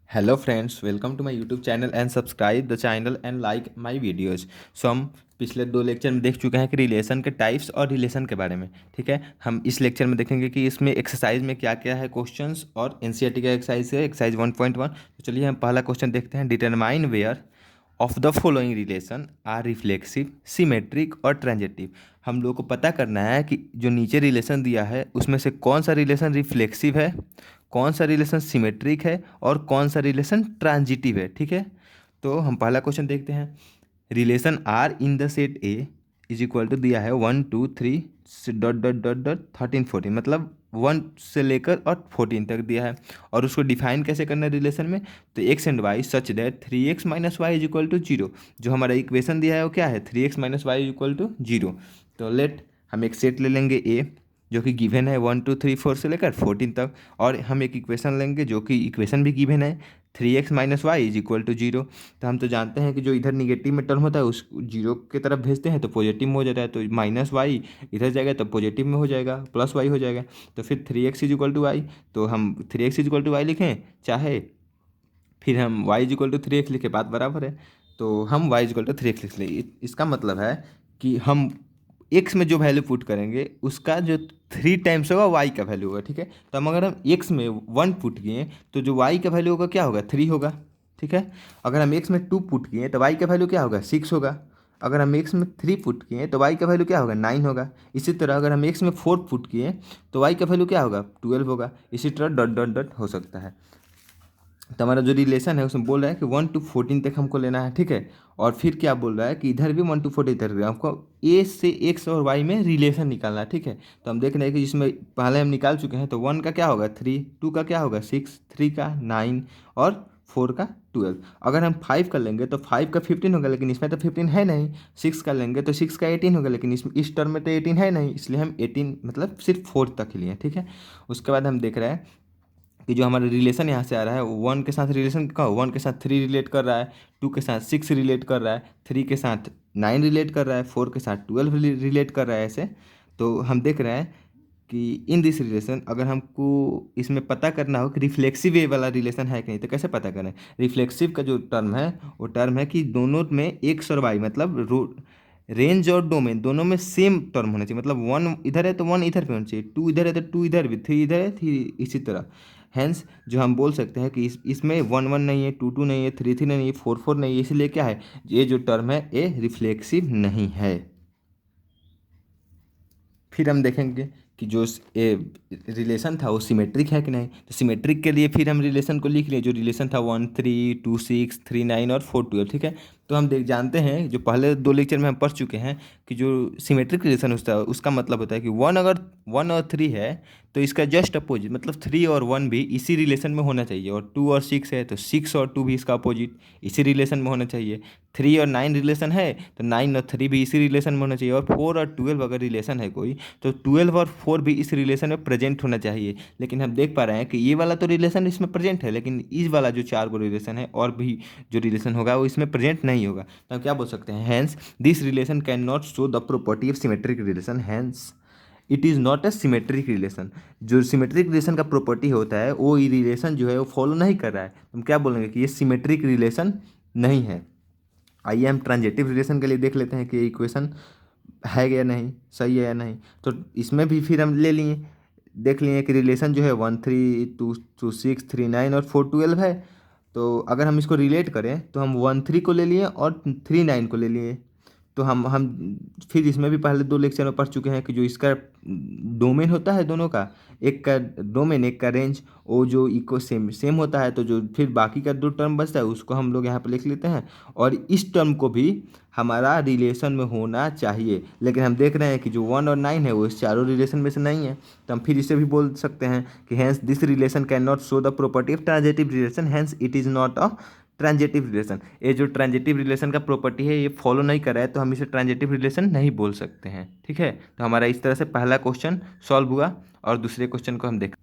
Hello friends, welcome to my YouTube channel and subscribe the channel and like my videos. So हम पिछले दो lecture में देख चुके हैं कि रिलेशन के टाइप्स और रिलेशन के बारे में। ठीक है, हम इस लेक्चर में देखेंगे कि इसमें एक्सरसाइज में क्या क्या है क्वेश्चंस, और एनसीईआरटी का एक्सरसाइज है एक्सरसाइज 1.1। तो चलिए हम पहला क्वेश्चन देखते हैं। Determine where of the following relation are reflexive, symmetric और ट्रांजिटिव। हम लोग को पता करना है कि जो नीचे रिलेशन दिया है उसमें से कौन सा रिलेशन रिफ्लेक्सिव है, कौन सा रिलेशन सिमेट्रिक है और कौन सा रिलेशन ट्रांजिटिव है। ठीक है, तो हम पहला क्वेश्चन देखते हैं। Relation R in the set A is equal to दिया है 1 2 3 डॉट डॉट डॉट डॉट 13 14, मतलब 1 से लेकर और 14 तक दिया है। और उसको डिफाइन कैसे करना है रिलेशन में, तो x and y such that 3x minus y is equal to 0। जो हमारा इक्वेशन दिया है वो क्या है, 3x minus y is equal to 0। तो लेट हम एक सेट ले लेंगे ए, जो कि गिवन है 1 2 3 4 से लेकर 14 तक, और हम एक इक्वेशन लेंगे जो कि इक्वेशन भी गिवन है 3x minus y is equal to 0। तो हम तो जानते हैं कि जो इधर निगेटिव में टर्म होता है उस 0 की तरफ भेजते हैं तो पॉजिटिव में हो जाता है, तो माइनस वाई इधर जाएगा तो पॉजिटिव में हो जाएगा, प्लस वाई हो जाएगा। तो फिर 3x is equal to Y, तो हम 3x is equal to Y लिखें चाहे फिर हम y is equal to 3x लिखे, बात बराबर है। तो हम y is equal to 3x लिख लें। इसका मतलब है कि हम x में जो वैल्यू पुट करेंगे उसका जो 3 टाइम्स होगा y का वैल्यू होगा। ठीक है, तो हम अगर हम x में 1 पुट किए तो जो y का वैल्यू होगा क्या होगा, 3 होगा। ठीक है, अगर हम x में 2 पुट किए तो y का वैल्यू क्या होगा, 6 होगा। अगर हम x में 3 पुट किए तो y का वैल्यू क्या होगा, 9 होगा। इसी तरह अगर हम x में 4 पुट किए तो y का वैल्यू क्या होगा, 12 होगा। इसी तरह डॉट डॉट डॉट हो सकता है। तो हमारा जो रिलेशन है उसमें बोल रहा है कि 1 to 14 तक हमको लेना है। ठीक है, और फिर क्या बोल रहा है कि इधर भी 1 to 14 तक हमको ए से एक्स और वाई में रिलेशन निकालना है। ठीक है, तो हम देख रहे हैं कि जिसमें पहले हम निकाल चुके हैं। तो 1 का क्या होगा 3, 2 का क्या होगा 6, 3 का 9 और 4 का 12। अगर हम 5 कर लेंगे तो 5 का 15 होगा, लेकिन इसमें तो 15 है नहीं। 6 कर लेंगे तो 6 का 18 होगा, लेकिन इस टर्म में तो 18 है नहीं, इसलिए हम 18 मतलब सिर्फ 4 तक ही लिए। ठीक है, उसके बाद हम देख रहे हैं कि जो हमारा रिलेशन यहाँ से आ रहा है 1 के साथ रिलेशन का 1 के साथ 3 रिलेट कर रहा है, 2 के साथ 6 रिलेट कर रहा है, 3 के साथ 9 रिलेट कर रहा है, 4 के साथ 12 रिलेट कर रहा है ऐसे। तो हम देख रहे हैं कि इन दिस रिलेशन अगर हमको इसमें पता करना हो कि रिफ्लेक्सिव वे वाला रिलेशन है कि नहीं, तो कैसे पता करें। रिफ्लेक्सिव का जो टर्म है वो टर्म है कि दोनों में एक्स और वाई मतलब रेंज और डोमेन दोनों में सेम टर्म होना चाहिए। मतलब 1 इधर है तो 1 इधर पे होना चाहिए, 2 इधर है तो 2 इधर भी, 3 इधर है 3 इसी तरह। हैंस जो हम बोल सकते हैं कि इसमें 1 1 नहीं है, 2 2 नहीं है, 3 3 नहीं है, 4 4 नहीं है, इसलिए क्या है, ये जो टर्म है ये रिफ्लेक्सिव नहीं है। फिर हम देखेंगे कि जो रिलेशन था वो सिमेट्रिक है कि नहीं। तो सिमेट्रिक के लिए फिर हम रिलेशन को लिख लिए, जो रिलेशन था 1 3 2 6 3 9 और 4 12। ठीक है, तो हम देख जानते हैं जो पहले दो लेक्चर में हम पढ़ चुके हैं कि जो सिमेट्रिक रिलेशन होता है उसका मतलब होता है कि 1 अगर 1 और 3 है तो इसका जस्ट अपोजिट मतलब 3 और 1 भी इसी रिलेशन में होना चाहिए, और 2 और 6 है तो 6 और 2 भी इसका अपोजिट इसी रिलेशन में होना चाहिए। 3 और 9 रिलेशन है तो 9 और 3 भी इसी रिलेशन में होना चाहिए, और 4 और 12 अगर रिलेशन है कोई तो 12 और 4 भी इस रिलेशन में प्रेजेंट होना चाहिए। लेकिन हम देख पा रहे हैं कि ये वाला तो रिलेशन इसमें प्रेजेंट है, लेकिन इस वाला जो 4 गो रिलेशन है और भी जो रिलेशन होगा वो इसमें प्रेजेंट नहीं होगा। तो हम क्या बोल सकते हैं, hence this relation can not show the property of symmetric relation, hence it is not a symmetric relation. जो सिमेट्रिक रिलेशन का प्रॉपर्टी होता है वो ये रिलेशन जो है वो फॉलो नहीं कर रहा है। हम क्या बोलेंगे कि ये सिमेट्रिक रिलेशन नहीं है। आइए हम ट्रांजिटिव रिलेशन के लिए देख लेते हैं कि इक्वेशन है या नहीं, सही है या नहीं। तो इसमें भी फिर हम ले लिए, देख लिए कि रिलेशन जो है 1 3 2 6 3 9 और 4 12 है। तो अगर हम इसको रिलेट करें तो हम 1 3 को ले लिए और 3 9 को ले लिए। तो हम फिर इसमें भी पहले दो लेक्चर में पढ़ चुके हैं कि जो इसका डोमेन होता है दोनों का, एक का डोमेन एक का रेंज, वो जो इको सेम सेम होता है, तो जो फिर बाकी का दो टर्म बचता है उसको हम लोग यहाँ पे लिख लेते हैं। और इस टर्म को भी हमारा रिलेशन में होना चाहिए, लेकिन हम देख रहे हैं कि जो 1 और 9 है वो इस चारों रिलेशन में से नहीं है। तो हम फिर इसे भी बोल सकते हैं कि hence this relation can not show the property of transitive relation, hence it is not a transitive relation. ये जो ट्रांजिटिव रिलेशन का प्रॉपर्टी है ये फॉलो नहीं कर रहा है, तो हम इसे ट्रांजिटिव रिलेशन नहीं बोल सकते हैं। ठीक है, तो हमारा इस तरह से पहला क्वेश्चन सॉल्व हुआ, और दूसरे क्वेश्चन को हम देख।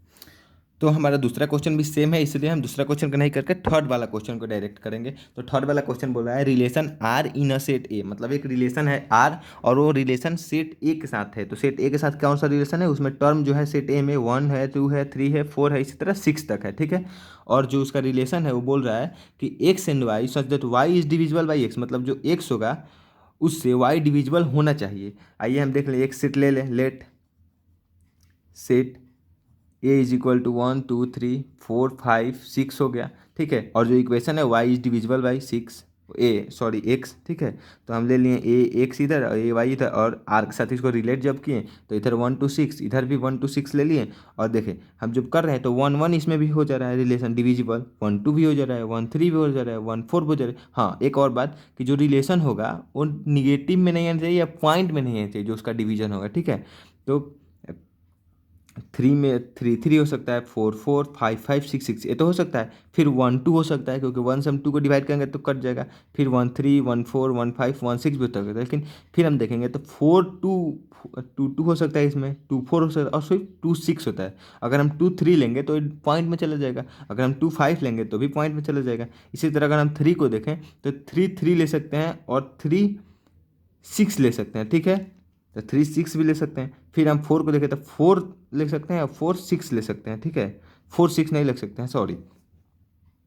तो हमारा दूसरा क्वेश्चन भी सेम है, इसलिए हम दूसरा क्वेश्चन को नहीं करके थर्ड वाला क्वेश्चन को डायरेक्ट करेंगे। तो थर्ड वाला क्वेश्चन बोल रहा है relation R in a set A, मतलब एक रिलेशन है आर और वो रिलेशन सेट ए के साथ है। तो सेट ए के साथ कौन सा रिलेशन है, उसमें टर्म जो है सेट ए में 1 है, 2 है, 3 है, 4 है, इसी तरह 6 तक है, ठीक है। और जो उसका रिलेशन है वो बोल रहा है कि x and y such that y is divisible by x, मतलब जो एक्स होगा उससे वाई डिविजिबल होना चाहिए। आइए हम देख लें, एक सेट ले लें, let set A is equal to 1 2 3 4 5 6 हो गया, ठीक है। और जो इक्वेशन है y is divisible by x, ठीक है। तो हम ले लिए ए एक्स इधर और ए वाई इधर, और आर के साथ इसको रिलेट जब किए तो इधर 1 to 6, इधर भी 1 to 6 ले लिए। और देखें हम जब कर रहे हैं तो 1 1 इसमें भी हो जा रहा है रिलेशन डिविजिबल, 1 2 भी हो जा रहा है, 1 3 भी हो जा रहा है, 1 4 भी हो जा रहा है। हाँ, एक और बात कि जो रिलेशन होगा वो निगेटिव में नहीं आना चाहिए या पॉइंट में नहीं आना चाहिए जो उसका डिवीजन होगा, ठीक है। तो 3 में 3 3 हो सकता है, 4 4 5 5 6 6 ये तो हो सकता है। फिर 1 2 हो सकता है क्योंकि 1 से हम 2 को डिवाइड करेंगे तो कट जाएगा। फिर 1 3 1 4 1 5 1 6 भी हो सकता है, लेकिन फिर हम देखेंगे तो 4 2 2 हो सकता है, इसमें 2 4 हो सकता है, और सिर्फ 2 6 होता है। अगर हम 2 3 लेंगे तो पॉइंट में चला जाएगा, अगर हम 2 5 लेंगे तो भी पॉइंट में चला जाएगा। इसी तरह अगर हम 3 को देखें तो 3 3 ले सकते हैं और 3 6 ले सकते हैं, ठीक है। तो 3 6 भी ले सकते हैं। फिर हम 4 को देखें तो 4 ले सकते हैं और 4 6 ले सकते हैं, ठीक है। 4 6 नहीं लग सकते हैं, सॉरी।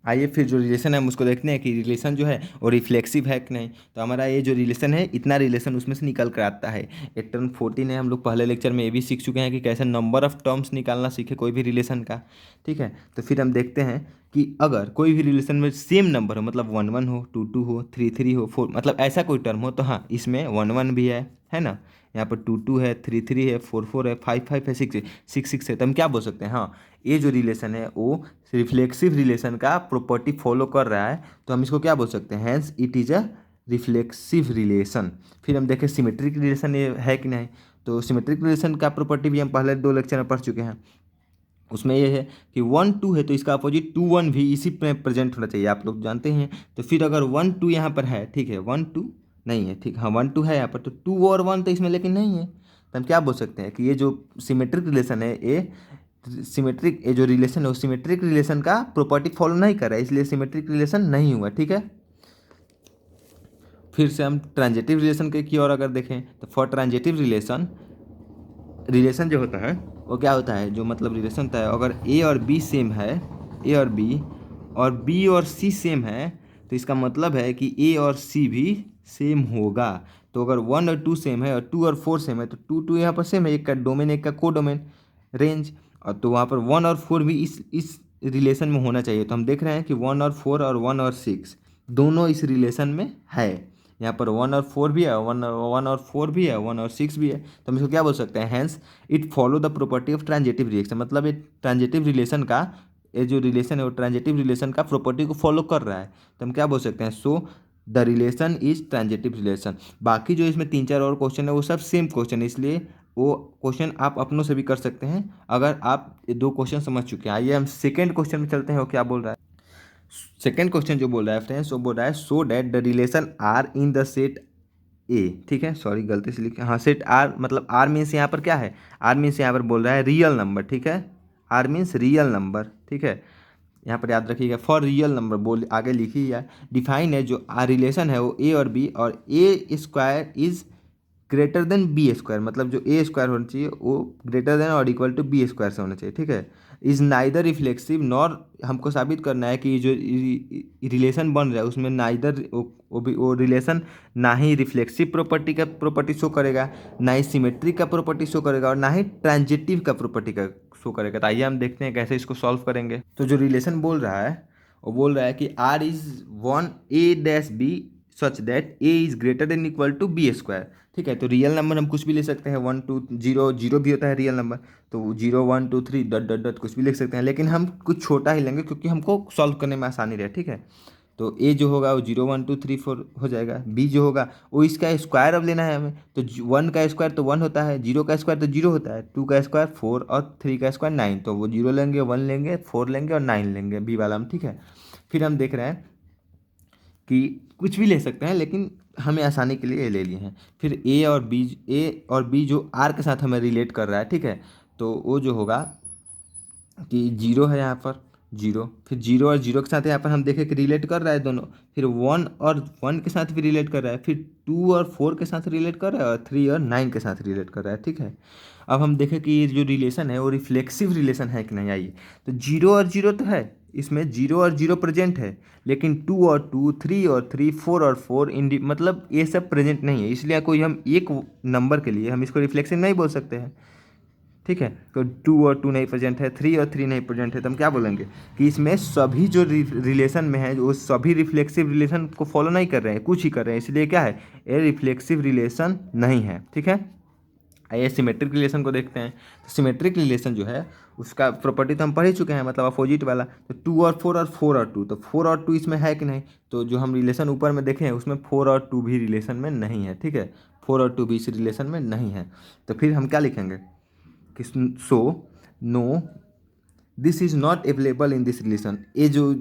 आइए फिर जो रिलेशन है हम उसको देखते हैं कि रिलेशन जो है वो रिफ्लेक्सिव है कि नहीं। तो हमारा ये जो रिलेशन है इतना रिलेशन उसमें से निकल कर आता है। एक टर्म 14 है, हम लोग पहले लेक्चर में ये भी सीख चुके हैं कि कैसे नंबर ऑफ टर्म्स निकालना सीखे कोई भी रिलेशन का, ठीक है। तो फिर हम देखते हैं कि अगर कोई भी रिलेशन में सेम नंबर हो, मतलब 1 1 हो, 2 2 हो, 3 3 हो, 4, मतलब ऐसा कोई टर्म हो, तो हाँ इसमें 1 1 भी है ना। यहाँ पर 2 2 है, 3 3 है, 4 4 है, 5 5 है, 6 6 6 है। तो हम क्या बोल सकते हैं, हाँ ये जो रिलेशन है वो रिफ्लेक्सिव रिलेशन का प्रॉपर्टी फॉलो कर रहा है। तो हम इसको क्या बोल सकते हैं, hence it is a reflexive relation. फिर हम देखें सिमेट्रिक रिलेशन ये है कि नहीं। तो सिमेट्रिक रिलेशन का प्रॉपर्टी भी हम पहले 2 लेक्चर में पढ़ चुके हैं। उसमें ये है कि 1 2 है तो इसका अपोजिट 2 1 भी इसी में प्रेजेंट होना चाहिए, आप लोग जानते हैं। तो फिर अगर 1 2 यहाँ पर है, ठीक है, 1 2 नहीं है, ठीक, हाँ 1 2 है यहाँ पर, तो 2 और 1 तो इसमें लेकिन नहीं है। तो हम क्या बोल सकते हैं कि ये जो सिमेट्रिक रिलेशन है ये जो रिलेशन है वो सिमेट्रिक रिलेशन का प्रॉपर्टी फॉलो नहीं कर रहा है, इसलिए सिमेट्रिक रिलेशन नहीं हुआ, ठीक है। फिर से हम ट्रांजिटिव रिलेशन के की ओर अगर देखें तो फॉर ट्रांजिटिव रिलेशन जो होता है वो क्या होता है, जो मतलब रिलेशन होता है अगर ए और बी सेम है, ए और बी और सी सेम है, तो इसका मतलब है कि ए और सी भी सेम होगा। तो अगर 1 और 2 सेम है और 2 और 4 सेम है तो 2 2 यहाँ पर सेम है, एक का डोमेन एक का को डोमेन रेंज, और तो वहाँ पर 1 और 4 भी इस रिलेशन में होना चाहिए। तो हम देख रहे हैं कि 1 और 4 और 1 और 6 दोनों इस रिलेशन में है। यहाँ पर 1 और 4 भी है, 1 और 4 भी है, 1 और 6 भी है। तो हम इसको क्या बोल सकते हैं, hence it follow the property of transitive relation, मतलब ये ट्रांजिटिव रिलेशन का ये जो रिलेशन है वो ट्रांजिटिव रिलेशन का प्रॉपर्टी को फॉलो कर रहा है। तो हम क्या बोल सकते हैं, so the relation is transitive relation. बाकी जो इसमें 3 4 और क्वेश्चन है वो सब सेम क्वेश्चन है, इसलिए वो क्वेश्चन आप अपनों से भी कर सकते हैं अगर आप ये 2 क्वेश्चन समझ चुके हैं। आइए हम सेकेंड क्वेश्चन में चलते हैं, वो क्या बोल रहा है। सेकेंड क्वेश्चन जो बोल रहा है फ्रेंड्स वो बोल रहा है so that the relation R in the set A, ठीक है, सॉरी गलती से लिखे, हाँ सेट आर, मतलब आर मीन्स यहाँ पर क्या है, आर मीन्स यहाँ पर बोल रहा है रियल नंबर, ठीक है। आर मीन्स रियल नंबर, ठीक है। यहाँ पर याद रखिएगा फॉर रियल नंबर बोल आगे लिखिए। डिफाइन है जो आर रिलेशन है वो ए और बी, और A square is greater than B square, मतलब जो ए स्क्वायर होना चाहिए वो ग्रेटर देन और इक्वल टू बी स्क्वायर से होना चाहिए, ठीक है। इज नाइदर रिफ्लेक्सिव नॉर, हमको साबित करना है कि जो रिलेशन बन रहा है उसमें नाइदर वो रिलेशन ना ही रिफ्लेक्सिव प्रॉपर्टी का प्रॉपर्टी शो करेगा, ना ही सिमेट्रिक का प्रॉपर्टी शो करेगा, और ना ही ट्रांजिटिव का प्रॉपर्टी का शो करेगा। तो आइए हम देखते हैं कैसे इसको सॉल्व करेंगे। तो जो रिलेशन बोल रहा है वो बोल रहा है कि R is 1 a dash b such that a is greater than equal to B square, ठीक है। तो रियल नंबर हम कुछ भी ले सकते हैं, 1 2 0 0 भी होता है रियल नंबर, तो 0 1 2 3 डॉट डॉट डॉट कुछ भी लिख सकते हैं, लेकिन हम कुछ छोटा ही लेंगे क्योंकि हमको सॉल्व करने में आसानी रहे, ठीक है। तो ए जो होगा वो 0 1 2 3 4 हो जाएगा, बी जो होगा वो इसका स्क्वायर अब लेना है हमें, तो 1 का स्क्वायर तो 1 होता है, 0 का स्क्वायर तो 0 होता है, 2 का स्क्वायर 4 और 3 का स्क्वायर 9, तो वो 0 लेंगे, 1 लेंगे, 4 लेंगे और 9 लेंगे बी वाला हम, ठीक है। फिर हम देख रहे हैं कि कुछ भी ले सकते हैं लेकिन हमें आसानी के लिए ये ले लिए हैं। फिर ए और बी जो आर के साथ हमें रिलेट कर रहा है, ठीक है। तो वो जो होगा कि जीरो है यहाँ पर, जीरो, फिर जीरो और जीरो के साथ यहाँ पर हम देखें कि रिलेट कर रहा है दोनों, फिर वन और वन के साथ भी रिलेट कर रहा है, फिर टू और फोर के साथ रिलेट कर रहा है, और थ्री और नाइन के साथ रिलेट कर रहा है। ठीक है, अब हम देखें कि ये जो रिलेशन है वो रिफ्लेक्सिव रिलेशन है कि नहीं। आइए, तो जीरो और जीरो तो है, इसमें जीरो और जीरो प्रेजेंट है, लेकिन टू और टू, थ्री और थ्री, फोर और फोर मतलब ये सब प्रेजेंट नहीं है, इसलिए कोई हम एक नंबर के लिए हम इसको रिफ्लेक्सिव नहीं बोल सकते हैं। ठीक है, तो टू और टू नहीं प्रेजेंट है, थ्री और थ्री नहीं प्रेजेंट है, तो हम क्या बोलेंगे कि इसमें सभी जो रिलेशन में है वो सभी रिफ्लेक्सिव रिलेशन को फॉलो नहीं कर रहे हैं, कुछ ही कर रहे हैं, इसलिए क्या है, ये रिफ्लेक्सिव रिलेशन नहीं है। ठीक है, आइए सिमेट्रिक रिलेशन को देखते हैं। तो सिमेट्रिक रिलेशन जो है उसका प्रॉपर्टी तो हम पढ़ ही चुके हैं, मतलब अपोजिट वाला। तो टू और फोर और टू, तो फोर और टू इसमें है कि नहीं, तो जो हम रिलेशन ऊपर में देखे हैं उसमें फोर और टू भी रिलेशन में नहीं है। ठीक है, फोर और टू भी इस रिलेशन में नहीं है, तो फिर हम क्या लिखेंगे कि so no this is not available in this relation. ये जो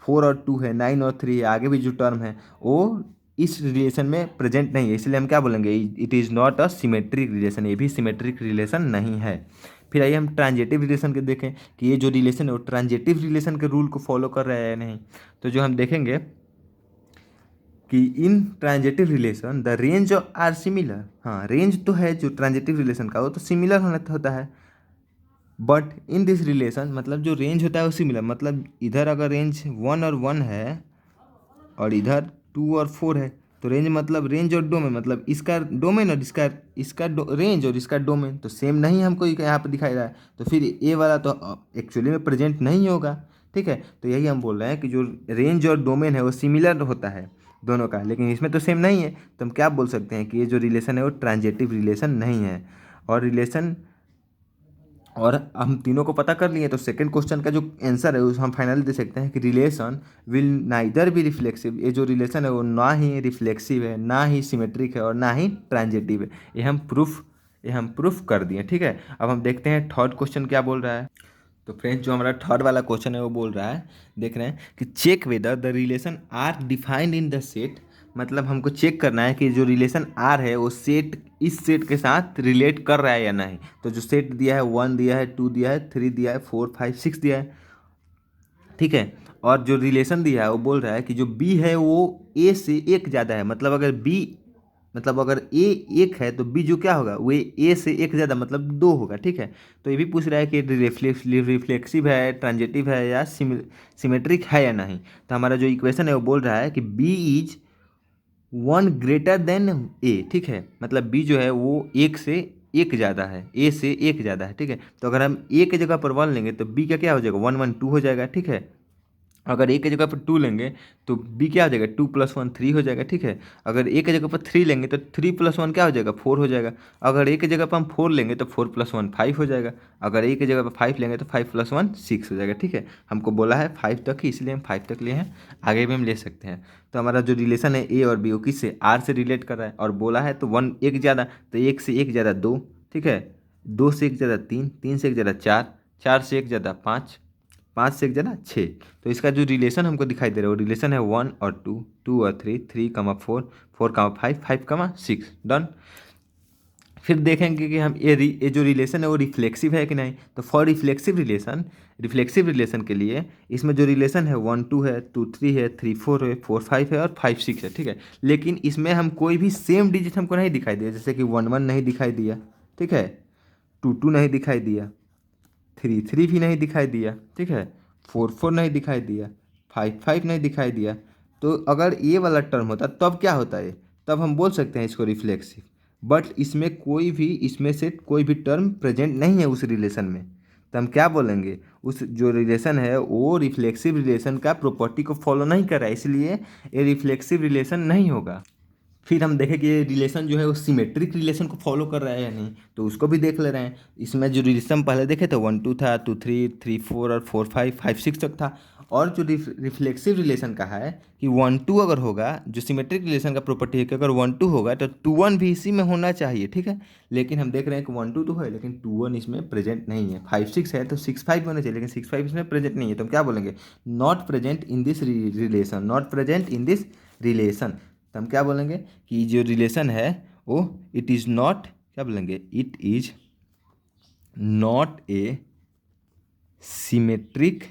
फोर और टू है, नाइन और थ्री है, आगे भी जो टर्म है वो इस रिलेशन में प्रेजेंट नहीं है, इसलिए हम क्या बोलेंगे, it is not a symmetric relation, ये भी सिमेट्रिक रिलेशन नहीं है। फिर आइए हम ट्रांजेटिव रिलेशन के देखें कि ये जो रिलेशन है वो ट्रांजेटिव रिलेशन के रूल को फॉलो कर रहा है या नहीं। तो जो हम देखेंगे कि in transitive relation the range are similar. हाँ, रेंज तो है जो ट्रांजेटिव रिलेशन का वो तो सिमिलर होता है, बट इन दिस रिलेशन मतलब जो रेंज होता है वो सिमिलर, मतलब इधर अगर रेंज वन और वन है और इधर टू और फोर है, तो रेंज मतलब रेंज और डोमेन, मतलब इसका डोमेन और इसका इसका रेंज और इसका डोमेन तो सेम नहीं हमको यहाँ पर दिखाई रहा है, तो फिर ये वाला तो एक्चुअली में प्रेजेंट नहीं होगा। ठीक है, तो यही हम बोल रहे हैं कि जो रेंज और डोमेन है वो सिमिलर होता है दोनों का, लेकिन इसमें तो सेम नहीं है, तो हम क्या बोल सकते हैं कि ये जो रिलेशन है वो ट्रांजेटिव रिलेशन नहीं है। और रिलेशन, और हम तीनों को पता कर लिए, तो सेकंड क्वेश्चन का जो आंसर है उस हम फाइनली दे सकते हैं कि relation will neither be reflexive. ये जो रिलेशन है वो ना ही रिफ्लेक्सिव है, ना ही सिमेट्रिक है, और ना ही ट्रांजिटिव है। ये हम प्रूफ कर दिए। ठीक है, अब हम देखते हैं थर्ड क्वेश्चन क्या बोल रहा है। तो फ्रेंड्स, जो हमारा थर्ड वाला क्वेश्चन है वो बोल रहा है, देख रहे हैं कि check whether the relation R defined in the set. मतलब हमको चेक करना है कि जो रिलेशन आर है वो सेट, इस सेट के साथ रिलेट कर रहा है या नहीं। तो जो सेट दिया है, वन दिया है, टू दिया है, थ्री दिया है, फोर फाइव सिक्स दिया है। ठीक है, और जो रिलेशन दिया है वो बोल रहा है कि जो बी है वो ए से एक ज़्यादा है, मतलब अगर बी, मतलब अगर ए एक है तो बी जो क्या होगा वो ए से एक ज़्यादा मतलब दो होगा। ठीक है, तो ये भी पूछ रहा है कि रिफ्लेक्सिव है, ट्रांजिटिव है, या सिमेट्रिक है या नहीं। तो हमारा जो इक्वेशन है वो बोल रहा है कि B is one greater than A. ठीक है, मतलब बी जो है वो एक से एक ज़्यादा है, ए से एक ज़्यादा है। ठीक है, तो अगर हम ए के जगह पर वन लेंगे तो बी का क्या हो जाएगा, वन वन टू हो जाएगा। ठीक है, अगर ए की जगह पर टू लेंगे तो बी क्या हो जाएगा, टू प्लस वन थ्री हो जाएगा। ठीक है, अगर ए की जगह पर थ्री लेंगे तो थ्री प्लस वन क्या हो जाएगा, फोर हो जाएगा। अगर ए की जगह पर हम फोर लेंगे तो फोर प्लस वन फाइव हो जाएगा। अगर ए की जगह पर फाइव लेंगे तो फाइव प्लस वन सिक्स हो जाएगा। ठीक है, हमको बोला है फाइव तक ही, इसलिए हम फाइव तक लिए हैं, आगे भी हम ले सकते हैं। तो हमारा जो रिलेशन है ए और बी वो किससे, आर से रिलेट कर रहा है, और बोला है तो वन एक ज़्यादा, तो एक से एक ज़्यादा दो। ठीक है, दो से एक ज़्यादा तीन, तीन से एक ज़्यादा चार, चार से एक ज़्यादा पाँच, पाँच से एक ज़्यादा छः। तो इसका जो रिलेशन हमको दिखाई दे रहा है वो रिलेशन है वन और टू, टू और three, three comma four, four comma five, five कमा सिक्स। डन। फिर देखेंगे कि हम ये जो रिलेशन है वो रिफ्लेक्सिव है कि नहीं। तो फॉर रिफ्लेक्सिव रिलेशन के लिए इसमें जो रिलेशन है वन टू है, टू थ्री है, थ्री फोर है, फोर फाइव है, और फाइव सिक्स है। ठीक है, लेकिन इसमें हम कोई भी सेम डिजिट हमको नहीं दिखाई दिया, जैसे कि वन वन नहीं दिखाई दिया। ठीक है, टू टू नहीं दिखाई दिया, थ्री थ्री भी नहीं दिखाई दिया। ठीक है, फोर फोर नहीं दिखाई दिया, फाइव फाइव नहीं दिखाई दिया। तो अगर ये वाला टर्म होता तब क्या होता है, तब हम बोल सकते हैं इसको रिफ्लेक्सिव। बट इसमें कोई भी, इसमें से कोई भी टर्म प्रेजेंट नहीं है उस रिलेशन में, तो हम क्या बोलेंगे, उस जो रिलेशन है वो रिफ्लेक्सिव रिलेशन का प्रॉपर्टी को फॉलो नहीं कर रहा है, इसलिए ये रिफ्लेक्सिव रिलेशन नहीं होगा। फिर हम देखें कि ये रिलेशन जो है वो सिमेट्रिक रिलेशन को फॉलो कर रहा है या नहीं, तो उसको भी देख ले रहे हैं। इसमें जो रिलेशन पहले देखे थे वन टू था, टू थ्री, थ्री फोर, और फोर फाइव, फाइव सिक्स तक था। और जो रिफ्लेक्सिव रिलेशन का है कि वन टू अगर होगा, जो सिमेट्रिक रिलेशन का प्रॉपर्टी है कि अगर वन टू होगा तो टू वन भी इसी में होना चाहिए। ठीक है, लेकिन हम देख रहे हैं कि वन टू तो है लेकिन टू वन इसमें प्रेजेंट नहीं है। फाइव सिक्स है तो सिक्स फाइव होना चाहिए, लेकिन सिक्स फाइव इसमें प्रेजेंट नहीं है, तो हम क्या बोलेंगे, not present in this relation, not present in this relation. तो हम क्या बोलेंगे कि जो रिलेशन है वो इट इज़ नॉट, क्या बोलेंगे, it is not a symmetric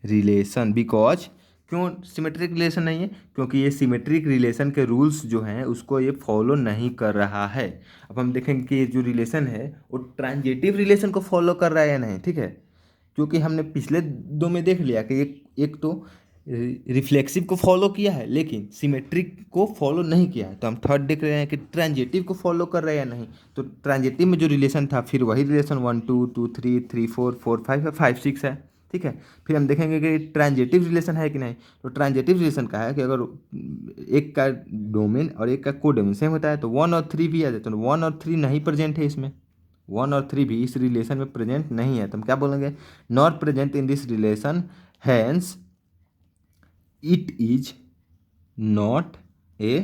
relation. Because क्यों सिमेट्रिक रिलेशन नहीं है? क्योंकि ये सिमेट्रिक रिलेशन के रूल्स जो हैं उसको ये फॉलो नहीं कर रहा है। अब हम देखेंगे कि ये जो रिलेशन है वो ट्रांजिटिव रिलेशन को फॉलो कर रहा है या नहीं, ठीक है। क्योंकि हमने पिछले दो में देख लिया कि एक तो रिफ्लेक्सिव को फॉलो किया है लेकिन सिमेट्रिक को फॉलो नहीं किया है, तो हम थर्ड देख रहे हैं कि ट्रांजिटिव को फॉलो कर रहे हैं या नहीं। तो ट्रांजिटिव में जो रिलेशन था फिर वही रिलेशन 1 2 2 3 3 4 4 5 है, 5 6 है, ठीक है। फिर हम देखेंगे कि ट्रांजिटिव रिलेशन है कि नहीं। तो ट्रांजिटिव रिलेशन का है कि अगर एक का डोमेन और एक का कोडोमेन सेम होता है तो 1 और 3 भी आ जाते हैं। तो 1 और 3 नहीं प्रेजेंट है इसमें, 1 और 3 भी इस रिलेशन में प्रेजेंट नहीं है, तो हम क्या बोलेंगे? Not present in this relation, hence it is not a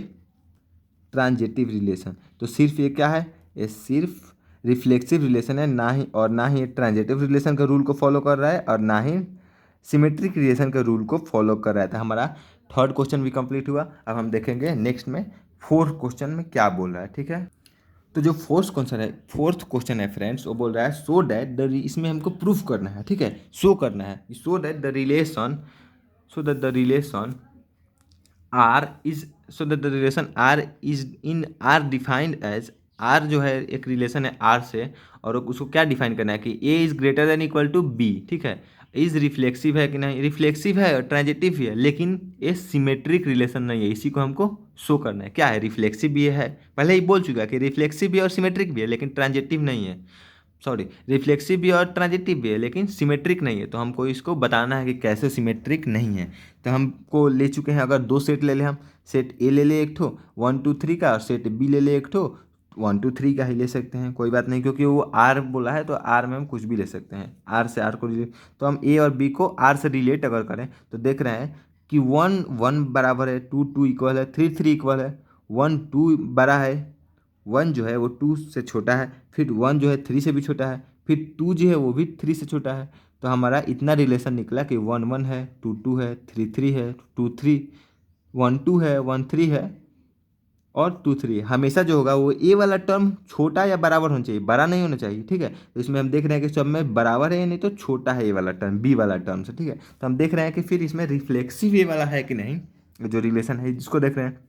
transitive relation. तो सिर्फ ये क्या है? ये सिर्फ रिफ्लेक्सिव रिलेशन है, ना ही ये ट्रांजिटिव रिलेशन का रूल को फॉलो कर रहा है और ना ही सिमेट्रिक रिलेशन के रूल को फॉलो कर रहा है। तो हमारा थर्ड क्वेश्चन भी कंप्लीट हुआ। अब हम देखेंगे नेक्स्ट में फोर्थ क्वेश्चन में क्या बोल रहा है, ठीक है। तो जो फोर्थ क्वेश्चन है फ्रेंड्स, वो बोल रहा है सो डैट द, इसमें हमको प्रूफ करना है, ठीक है, शो करना है, so that the relation R is so that the relation R is in R defined as, R जो है एक रिलेशन है आर से, और उसको क्या डिफाइन करना है कि A is greater than equal to B, ठीक है। इज रिफ्लेक्सिव है कि नहीं? रिफ्लेक्सिव है, ट्रांजिटिव भी है, लेकिन ये सिमेट्रिक रिलेशन नहीं है। इसी को हमको शो करना है। क्या है? रिफ्लेक्सिव भी है, पहले ही बोल चुका है कि रिफ्लेक्सिव भी और सिमेट्रिक भी है लेकिन ट्रांजिटिव नहीं है। सॉरी, रिफ्लेक्सिव भी और ट्रांजिटिव भी है लेकिन सिमेट्रिक नहीं है। तो हमको इसको बताना है कि कैसे सिमेट्रिक नहीं है। तो हमको ले चुके हैं, अगर दो सेट ले लें हम, सेट ए ले ले एक ठो 1 2 3 का, और सेट बी ले ले एक ठो 1 2 3 का ही ले सकते हैं, कोई बात नहीं, क्योंकि वो आर बोला है तो आर में हम कुछ भी ले सकते हैं, आर से आर को रिलेट। तो हम ए और बी को आर से रिलेट अगर करें तो देख रहे हैं कि 1 1 बराबर है, 2 2 इक्वल है, 3 3 इक्वल है, 1 2 बड़ा है, 1 जो है वो 2 से छोटा है, फिर 1 जो है 3 से भी छोटा है, फिर 2 जो है वो भी 3 से छोटा है। तो हमारा इतना रिलेशन निकला कि 1 1 है, 2 2 है, 3 3 है, 2 3, 1 2 है, 1 3 है और 2 3। हमेशा जो होगा वो ए वाला टर्म छोटा या बराबर होना चाहिए, बड़ा नहीं होना चाहिए, ठीक है। तो इसमें हम देख रहे हैं कि सब में बराबर है या नहीं तो छोटा है ए वाला टर्म बी वाला टर्म से, ठीक है। तो हम देख रहे हैं कि फिर इसमें रिफ्लेक्सिव ए वाला है कि नहीं, जो रिलेशन है जिसको देख रहे हैं।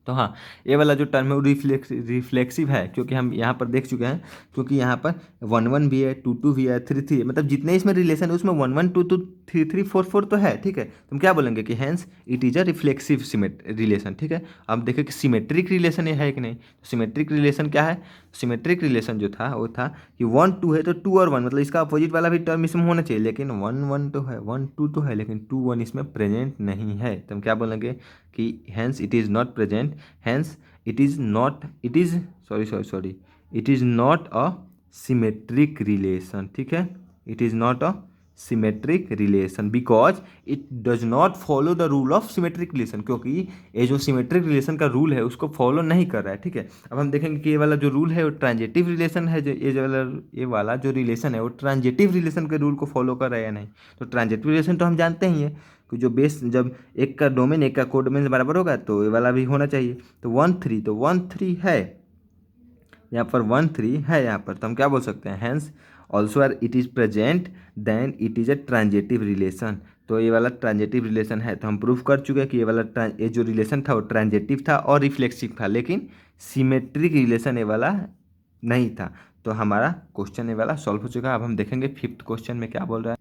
तो हाँ, ये वाला जो टर्म है वो रिफ्लेक्सिव है, क्योंकि हम यहाँ पर देख चुके हैं, क्योंकि यहाँ पर 1 1 भी है, 2 2 भी है, 3 3 है, मतलब जितने इसमें रिलेशन है उसमें 1 1 2 2 3 3 4 4 तो है, ठीक है। तो हम क्या बोलेंगे कि hence it is a reflexive relation, ठीक है। अब देखें कि सिमेट्रिक रिलेशन ये है कि नहीं। तो सिमेट्रिक रिलेशन क्या है? सिमेट्रिक रिलेशन जो था वो था कि 1 2 है तो 2 और 1, मतलब इसका अपोजिट वाला भी टर्म इसमें होना चाहिए, लेकिन 1 1 तो है, 1 2 तो है, लेकिन 2 1 इसमें प्रेजेंट नहीं है। तो हम क्या बोलेंगे कि hence it is not present, hence it is not it is sorry it is not a symmetric relation, ठीक है। it is not a symmetric relation because it does not follow the rule of symmetric relation, क्योंकि ये जो symmetric relation का rule है उसको follow नहीं कर रहा है, ठीक है। अब हम देखेंगे कि ये वाला जो रूल है वो ट्रांजिटिव रिलेशन है, जो ये वाला जो रिलेशन है वो ट्रांजिटिव रिलेशन के रूल को फॉलो कर रहा है या नहीं। तो ट्रांजिटिव रिलेशन तो हम जानते ही हैं कि जो बेस जब एक का डोमेन एक का कोडोमेन बराबर होगा तो ये वाला भी होना चाहिए। तो 1 3, तो 1 3 है यहाँ पर, 1 3 है यहाँ पर, तो हम क्या बोल सकते हैं? Hence also R it is present then it is a transitive relation. तो ये वाला ट्रांजिटिव रिलेशन है। तो हम प्रूफ कर चुके हैं कि ये जो रिलेशन था वो ट्रांजिटिव था और रिफ्लेक्सिव था, लेकिन सिमेट्रिक रिलेशन ये वाला नहीं था। तो हमारा क्वेश्चन ये वाला सॉल्व हो चुका है। अब हम देखेंगे फिफ्थ क्वेश्चन में क्या बोल रहा है।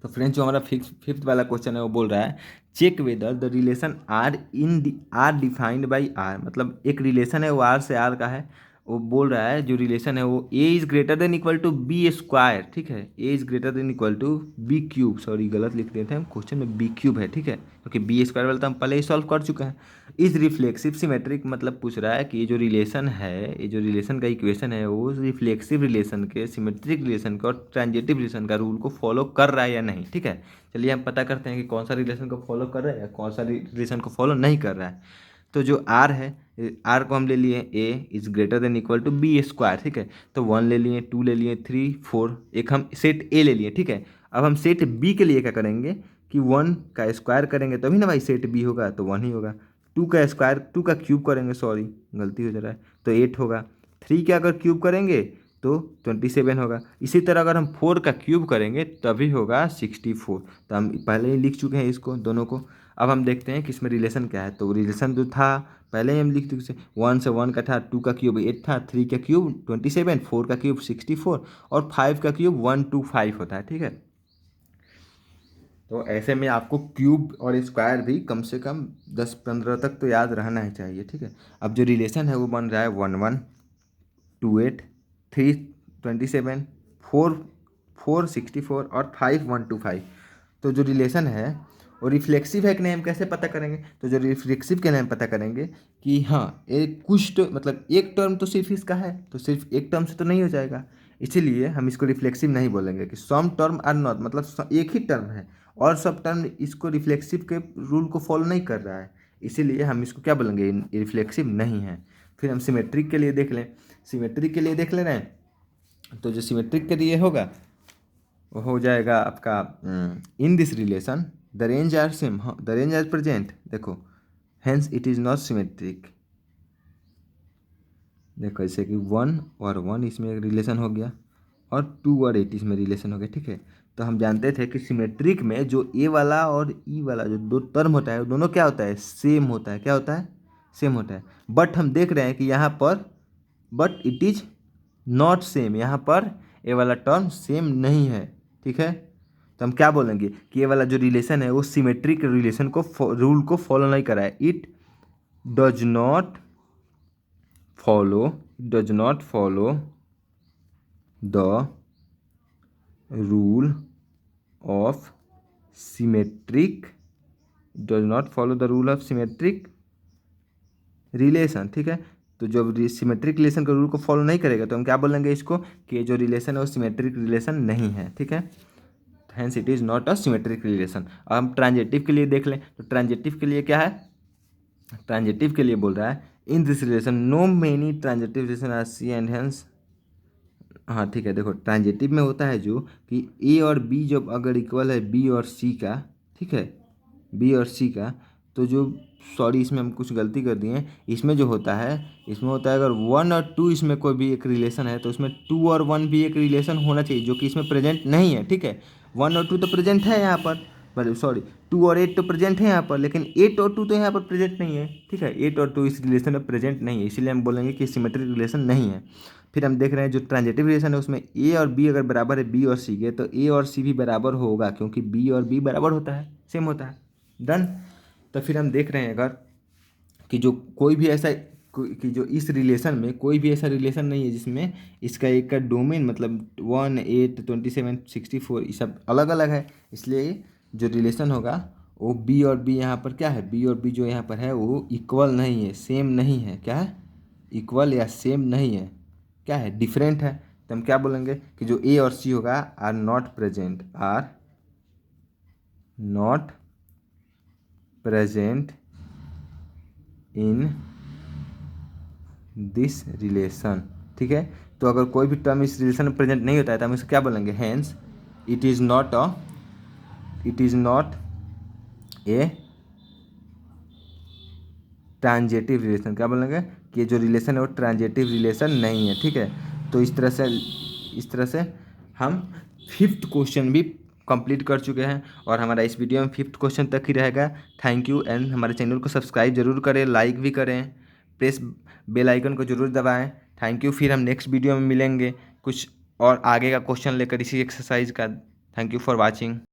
तो फ्रेंड्स जो हमारा फिफ्थ वाला क्वेश्चन है वो बोल रहा है check whether the relation R defined by R, मतलब एक रिलेशन है वो आर से आर का है। वो बोल रहा है जो रिलेशन है वो a is greater than equal to B square, ठीक है। A is greater than equal to b cube, sorry गलत लिख रहे थे हम, क्वेश्चन में बी क्यूब है, ठीक है, क्योंकि बी स्क्वायर वाला तो हम पहले ही सॉल्व कर चुके हैं। इस रिफ्लेक्सिव सिमेट्रिक मतलब पूछ रहा है कि ये जो रिलेशन है, ये जो रिलेशन का इक्वेशन है वो रिफ्लेक्सिव रिलेशन के, सिमेट्रिक रिलेशन का और ट्रांजिटिव रिलेशन का रूल को फॉलो कर रहा है या नहीं, ठीक है। चलिए हम पता करते हैं कि कौन सा रिलेशन को फॉलो कर रहा है या कौन सा रिलेशन को फॉलो नहीं कर रहा है। तो जो आर है, आर को हम ले लिए a is greater than equal to B square, ठीक है। तो 1 ले लिए, 2 ले लिए, 3 4, एक हम सेट ए ले लिए, ठीक है। अब हम सेट बी के लिए क्या करेंगे कि 1 का स्क्वायर करेंगे तभी ना भाई सेट बी होगा, तो 1 ही होगा। 2 का स्क्वायर, 2 का क्यूब करेंगे, सॉरी गलती हो जा रहा है, तो 8 होगा। 3 का अगर क्यूब करेंगे तो 27 होगा। इसी तरह अगर हम 4 का क्यूब करेंगे तभी होगा 64। तो हम पहले ही लिख चुके हैं इसको दोनों को। अब हम देखते हैं कि इसमें रिलेशन क्या है। तो रिलेशन जो था पहले ही हम लिख चुके हैं, 1 से 1 का था, 2 का क्यूब 8 था, 3 का क्यूब 27, 4 का क्यूब 64 और 5 का क्यूब 125 होता है। ठीक है, तो ऐसे में आपको क्यूब और स्क्वायर भी कम से कम 10-15 तक तो याद रहना ही चाहिए। ठीक है, अब जो रिलेशन है वो बन रहा है 1128 327 4 और 5125। तो जो रिलेशन है वो रिफ्लेक्सिव है कि नहीं हम कैसे पता करेंगे। तो जो रिफ्लेक्सिव के लिए हम पता करेंगे कि हाँ एक कुछ तो मतलब एक टर्म तो सिर्फ इसका है, तो सिर्फ एक टर्म से तो नहीं हो जाएगा, इसीलिए हम इसको रिफ्लेक्सिव नहीं बोलेंगे कि सम टर्म आर नॉट, मतलब एक ही टर्म है और सब टर्म इसको रिफ्लेक्सिव के रूल को फॉलो नहीं कर रहा है, इसीलिए हम इसको क्या बोलेंगे, रिफ्लेक्सिव नहीं है। फिर हम सिमेट्रिक के लिए देख लें। सिमेट्रिक के लिए देख ले रहे हैं, तो जो सिमेट्रिक के लिए होगा वो हो जाएगा आपका in this relation the range are same, the range are present, देखो hence it is not symmetric. देखो जैसे कि 1 और 1 इसमें एक रिलेशन हो गया और 2 और 8 इसमें रिलेशन हो गया। ठीक है, तो हम जानते थे कि सिमेट्रिक में जो ए वाला और ई वाला जो दो टर्म होता है वो दोनों क्या होता है, सेम होता है। क्या होता है, सेम होता है। बट हम देख रहे हैं कि यहाँ पर but it is not same, यहाँ पर ए वाला टर्म सेम नहीं है। ठीक है, तो हम क्या बोलेंगे कि ये वाला जो रिलेशन है वो सिमेट्रिक रिलेशन को रूल को फॉलो नहीं कर रहा है। It does not follow the rule of symmetric, does not follow the rule of symmetric relation. ठीक है, तो जब सिमेट्रिक रिलेशन का रूल को फॉलो नहीं करेगा तो हम क्या बोलेंगे इसको कि जो रिलेशन है वो सिमेट्रिक रिलेशन नहीं है। ठीक है, hence it is not a symmetric relation. अब हम ट्रांजेटिव के लिए देख लें, तो ट्रांजेटिव के लिए क्या है, ट्रांजेटिव के लिए बोल रहा है in this relation no many transitive relation R c and hence. हाँ ठीक है, देखो ट्रांजेटिव में होता है जो कि ए और बी जब अगर इक्वल है बी और सी का, ठीक है, बी और सी का, तो जो सॉरी इसमें हम कुछ गलती कर दिए हैं, इसमें जो होता है इसमें होता है अगर 1 और 2 इसमें कोई भी एक रिलेशन है तो इसमें 2 और 1 भी एक रिलेशन होना चाहिए, जो कि इसमें प्रेजेंट नहीं है। ठीक है, 1 और 2 तो प्रेजेंट है यहाँ पर, सॉरी 2 और 8 तो प्रेजेंट है यहाँ पर, लेकिन 8 और 2 तो यहाँ पर प्रेजेंट नहीं है। ठीक है, 8 और 2 इस रिलेशन में प्रेजेंट नहीं है, इसीलिए हम बोलेंगे कि सिमेट्रिक रिलेशन नहीं है। फिर हम देख रहे हैं जो ट्रांजेटिव रिलेशन है उसमें ए और बी अगर बराबर है बी और सी के, तो ए और सी भी बराबर होगा, क्योंकि बी और बी बराबर होता है, सेम होता है। डन। तो फिर हम देख रहे हैं अगर कि जो कोई भी ऐसा कि जो इस रिलेशन में कोई भी ऐसा रिलेशन नहीं है जिसमें इसका एक का डोमेन मतलब 1 8 27 64 ये सब अलग अलग है, इसलिए जो रिलेशन होगा वो बी और बी यहाँ पर क्या है, बी और बी जो यहाँ पर है वो इक्वल नहीं है, सेम नहीं है। क्या है, इक्वल या सेम नहीं है, क्या है, डिफरेंट है। तो हम क्या बोलेंगे कि जो ए और सी होगा are not present in this relation. ठीक है, तो अगर कोई भी टर्म इस रिलेशन में प्रेजेंट नहीं होता है तो हम इसे क्या बोलेंगे, hence it is not a transitive relation. क्या बोलेंगे कि जो रिलेशन है वो ट्रांजेटिव रिलेशन नहीं है। ठीक है, तो इस तरह से हम 5th क्वेश्चन भी कंप्लीट कर चुके हैं और हमारा इस वीडियो में 5th क्वेश्चन तक ही रहेगा। थैंक यू, एंड हमारे चैनल को सब्सक्राइब जरूर करें, लाइक भी करें, प्रेस बेल आइकन को जरूर दबाएं। थैंक यू, फिर हम नेक्स्ट वीडियो में मिलेंगे कुछ और आगे का क्वेश्चन लेकर इसी एक्सरसाइज का। Thank you for watching.